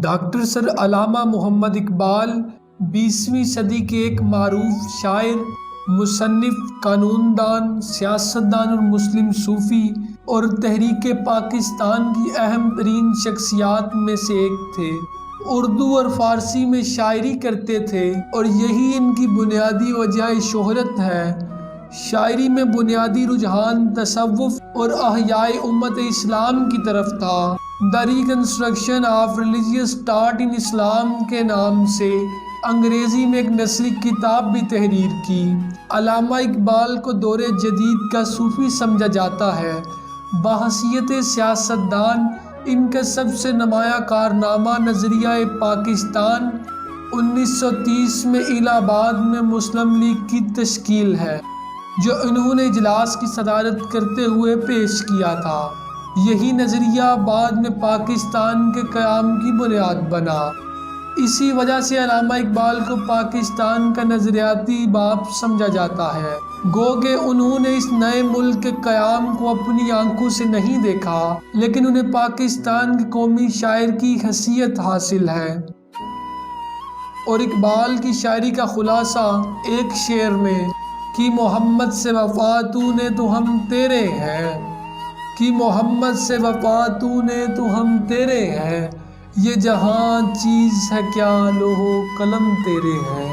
Doctor سر علامہ محمد اقبال 20ویں صدی کے ایک معروف شاعر، مصنف، قانون دان، سیاستدان اور مسلم صوفی اور تحریک پاکستان کی اہم ترین شخصیات میں سے ایک تھے۔ اردو اور فارسی میں شاعری کرتے تھے اور یہی ان کی بنیادی وجہ شہرت ہے۔ شاعری میں بنیادی رجحان تصوف اور احیاء امت اسلام کی طرف تھا۔ The reconstruction of religious thought in Islam کے نام سے انگریزی میں ایک نثری کتاب بھی تحریر کی۔ علامہ اقبال کو دور جدید کا صوفی سمجھا جاتا ہے۔ بحیثیت سیاستدان ان کا سب سے نمایاں کارنامہ نظریہ پاکستان 1930 میں الہ آباد میں مسلم لیگ کی تشکیل ہے، جو انہوں نے اجلاس کی صدارت کرتے ہوئے پیش کیا تھا۔ یہی نظریہ بعد میں پاکستان کے قیام کی بنیاد بنا۔ اسی وجہ سے علامہ اقبال کو پاکستان کا نظریاتی باپ سمجھا جاتا ہے، گو کہ انہوں نے اس نئے ملک کے قیام کو اپنی آنکھوں سے نہیں دیکھا، لیکن انہیں پاکستان کے قومی شاعر کی حیثیت حاصل ہے۔ اور اقبال کی شاعری کا خلاصہ ایک شعر میں کہ محمد سے وفا تو نے تو ہم تیرے ہیں، کہ محمد سے وفا تو نے تو ہم تیرے ہیں، یہ جہاں چیز ہے کیا لوح و قلم تیرے ہیں۔